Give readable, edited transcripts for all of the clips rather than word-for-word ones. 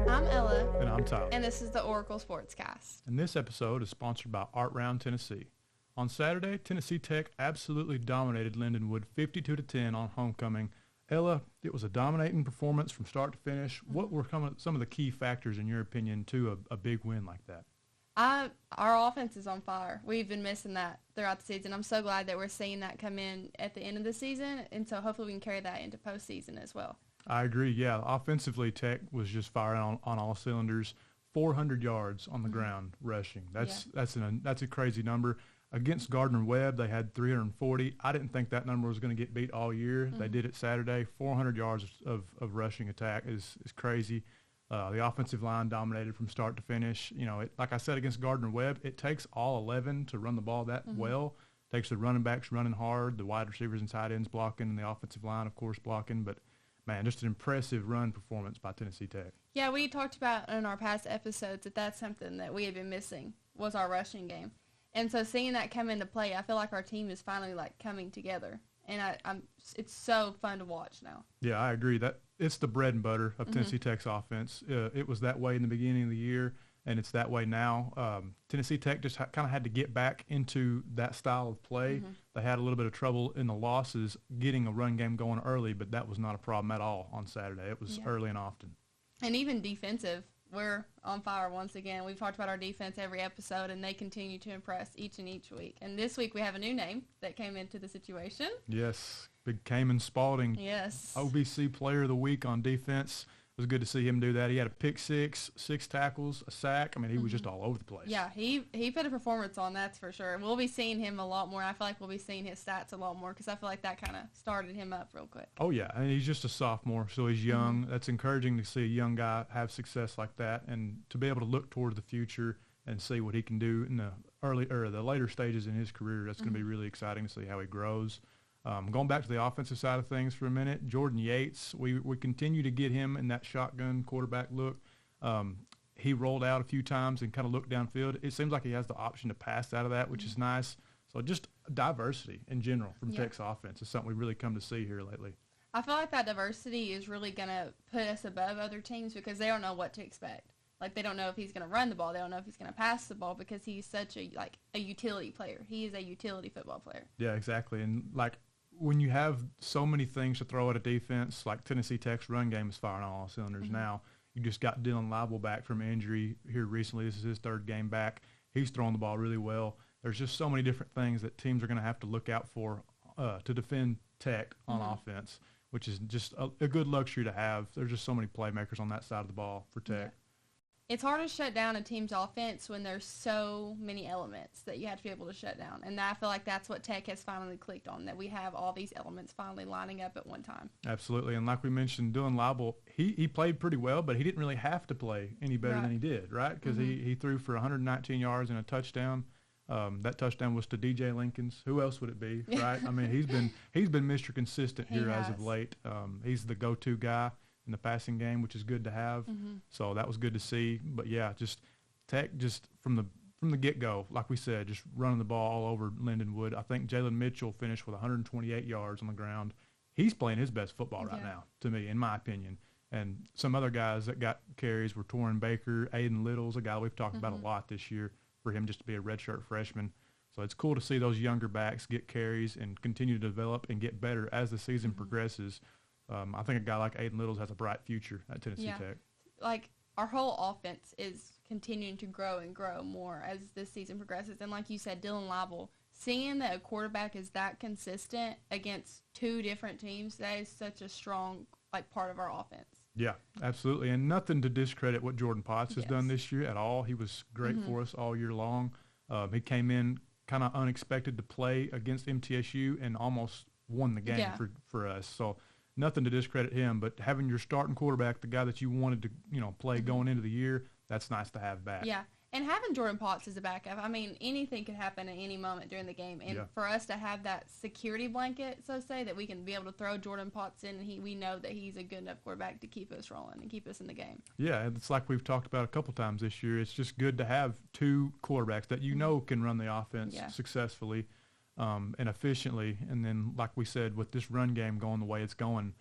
I'm Ella. And I'm Tyler. And this is the Oracle Sportscast. And this episode is sponsored by Art Round Tennessee. On Saturday, Tennessee Tech absolutely dominated Lindenwood 52-10 on homecoming. Ella, it was a dominating performance from start to finish. What were some of the key factors, in your opinion, to a big win like that? Our offense is on fire. We've been missing that throughout the season. I'm so glad that we're seeing that come in at the end of the season, and so hopefully we can carry that into postseason as well. I agree, yeah. Offensively, Tech was just firing on all cylinders. 400 yards on the ground rushing. That's a crazy number. Against Gardner-Webb, they had 340. I didn't think that number was going to get beat all year. They did it Saturday. 400 yards of rushing attack is crazy. The offensive line dominated from start to finish. You know, like I said, against Gardner-Webb, it takes all 11 to run the ball that well. It takes the running backs running hard, the wide receivers and tight ends blocking, and the offensive line, of course, blocking. But, man, just an impressive run performance by Tennessee Tech. Yeah, we talked about in our past episodes that that's something that we had been missing was our rushing game. And so seeing that come into play, I feel like our team is finally, coming together. And it's so fun to watch now. Yeah, I agree. That it's the bread and butter of Tennessee Tech's offense. It was that way in the beginning of the year, and it's that way now. Tennessee Tech just kind of had to get back into that style of play. They had a little bit of trouble in the losses getting a run game going early, but that was not a problem at all on Saturday. It was early and often. And even defensive, we're on fire once again. We've talked about our defense every episode, and they continue to impress each week. And this week we have a new name that came into the situation. Yes, big Cayman Spalding. Yes. OVC Player of the Week on defense. It was good to see him do that. He had a pick six, 6 tackles, a sack. I mean, he was just all over the place. Yeah, he put a performance on, that's for sure. We'll be seeing him a lot more. I feel like we'll be seeing his stats a lot more because I feel like that kind of started him up real quick. Oh, yeah, and he's just a sophomore, so he's young. That's encouraging to see a young guy have success like that and to be able to look toward the future and see what he can do in the later stages in his career. That's going to be really exciting to see how he grows. Going back to the offensive side of things for a minute, Jordan Yates, we continue to get him in that shotgun quarterback look. He rolled out a few times and kind of looked downfield. It seems like he has the option to pass out of that, which is nice. So just diversity in general from Tech's offense is something we've really come to see here lately. I feel like that diversity is really going to put us above other teams because they don't know what to expect. Like, they don't know if he's going to run the ball. They don't know if he's going to pass the ball because he's such a utility player. He is a utility football player. Yeah, exactly. And, when you have so many things to throw at a defense, like Tennessee Tech's run game is firing on all cylinders now. You just got Dylan Leibel back from injury here recently. This is his 3rd game back. He's throwing the ball really well. There's just so many different things that teams are going to have to look out for to defend Tech on offense, which is just a good luxury to have. There's just so many playmakers on that side of the ball for Tech. Yeah. It's hard to shut down a team's offense when there's so many elements that you have to be able to shut down. And I feel like that's what Tech has finally clicked on, that we have all these elements finally lining up at one time. Absolutely. And like we mentioned, Dylan Leibel, he played pretty well, but he didn't really have to play any better than he did, right? Because he threw for 119 yards and a touchdown. That touchdown was to DJ Lincolns. Who else would it be, right? I mean, he's been Mr. Consistent here as of late. He's the go-to guy in the passing game, which is good to have. So that was good to see. But yeah, just Tech just from the get-go, like we said, just running the ball all over Lindenwood. I think Jalen Mitchell finished with 128 yards on the ground. He's playing his best football right now, to me, in my opinion. And some other guys that got carries were Torrin Baker, Aiden Little's a guy we've talked about a lot this year for him just to be a redshirt freshman. So it's cool to see those younger backs get carries and continue to develop and get better as the season progresses. I think a guy like Aiden Littles has a bright future at Tennessee Tech. Like, our whole offense is continuing to grow and grow more as this season progresses. And like you said, Dylan Leibel, seeing that a quarterback is that consistent against 2 different teams, that is such a strong part of our offense. Yeah, absolutely. And nothing to discredit what Jordan Potts has done this year at all. He was great for us all year long. He came in kind of unexpected to play against MTSU and almost won the game for us. So nothing to discredit him, but having your starting quarterback, the guy that you wanted to, play going into the year, that's nice to have back. Yeah, and having Jordan Potts as a backup, I mean, anything could happen at any moment during the game. And for us to have that security blanket, so to say, that we can be able to throw Jordan Potts in, and we know that he's a good enough quarterback to keep us rolling and keep us in the game. Yeah, it's like we've talked about a couple times this year. It's just good to have 2 quarterbacks that can run the offense successfully. and efficiently. And then, like we said, with this run game going the way it's going,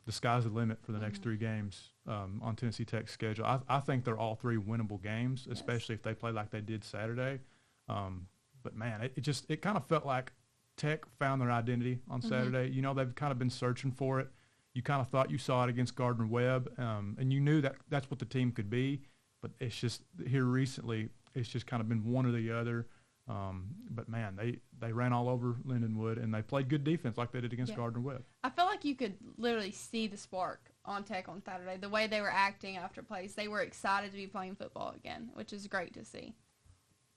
the sky's the limit for the next 3 games on Tennessee Tech's schedule. I think they're all 3 winnable games, especially if they play like they did Saturday. But, man, it kind of felt like Tech found their identity on Saturday. You know, they've kind of been searching for it. You kind of thought you saw it against Gardner-Webb, and you knew that that's what the team could be. But it's just here recently, it's just kind of been one or the other. But, man, they ran all over Lindenwood, and they played good defense like they did against Gardner-Webb. I felt like you could literally see the spark on Tech on Saturday, the way they were acting after plays. They were excited to be playing football again, which is great to see.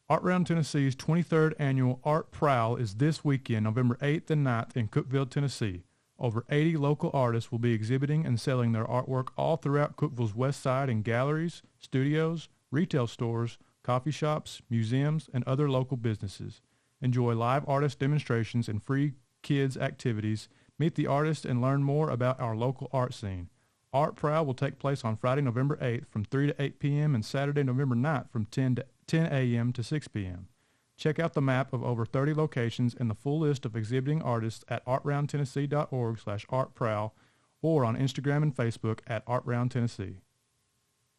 Art Round Tennessee's 23rd annual Art Prowl is this weekend, November 8th and 9th in Cookeville, Tennessee. Over 80 local artists will be exhibiting and selling their artwork all throughout Cookeville's west side in galleries, studios, retail stores, coffee shops, museums, and other local businesses. Enjoy live artist demonstrations and free kids activities. Meet the artists and learn more about our local art scene. Art Prowl will take place on Friday, November 8th from 3 to 8 p.m. and Saturday, November 9th from 10 a.m. to 6 p.m. Check out the map of over 30 locations and the full list of exhibiting artists at artroundtennessee.org/artprowl or on Instagram and Facebook at artroundtennessee.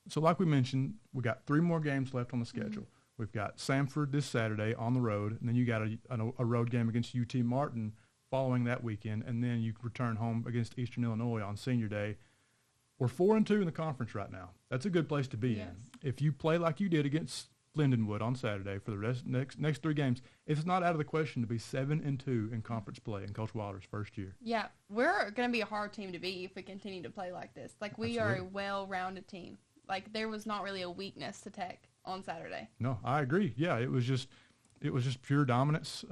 So like we mentioned, we got 3 more games left on the schedule. We've got Samford this Saturday on the road, and then you got a road game against UT Martin following that weekend, and then you return home against Eastern Illinois on Senior Day. We're 4-2 in the conference right now. That's a good place to be in. If you play like you did against Lindenwood on Saturday for the next 3 games, it's not out of the question to be 7-2 in conference play in Coach Wilder's first year. Yeah, we're going to be a hard team to beat if we continue to play like this. Like, we are a well-rounded team. Like, there was not really a weakness to Tech on Saturday. No, I agree. Yeah, it was just pure dominance.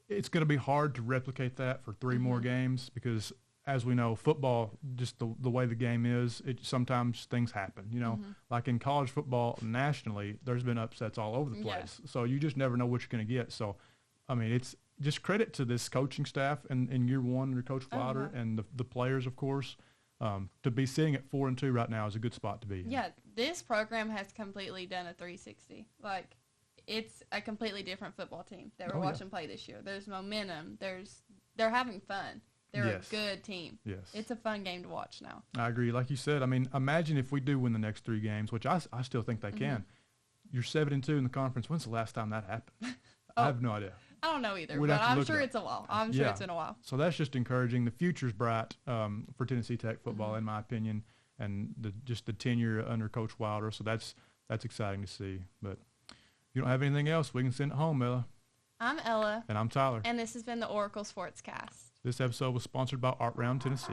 It's going to be hard to replicate that for 3 more games because, as we know, football, just the way the game is, sometimes things happen. You know, like in college football nationally, there's been upsets all over the place. So you just never know what you're going to get. So, I mean, it's just credit to this coaching staff in year 1 under Coach Wilder and the players, of course. To be sitting at 4-2 right now is a good spot to be in. Yeah, this program has completely done a 360. Like, it's a completely different football team that we're watching play this year. There's momentum. They're having fun. They're a good team. Yes. It's a fun game to watch now. I agree. Like you said, I mean, imagine if we do win the next 3 games, which I still think they can. You're 7-2 in the conference. When's the last time that happened? I have no idea. I don't know either, but I'm sure it's a while. I'm sure it's been a while. So that's just encouraging. The future's bright for Tennessee Tech football, in my opinion, and just the tenure under Coach Wilder. So that's exciting to see. But if you don't have anything else, we can send it home, Ella. I'm Ella. And I'm Tyler. And this has been the Oracle Sportscast. This episode was sponsored by Art Round Tennessee.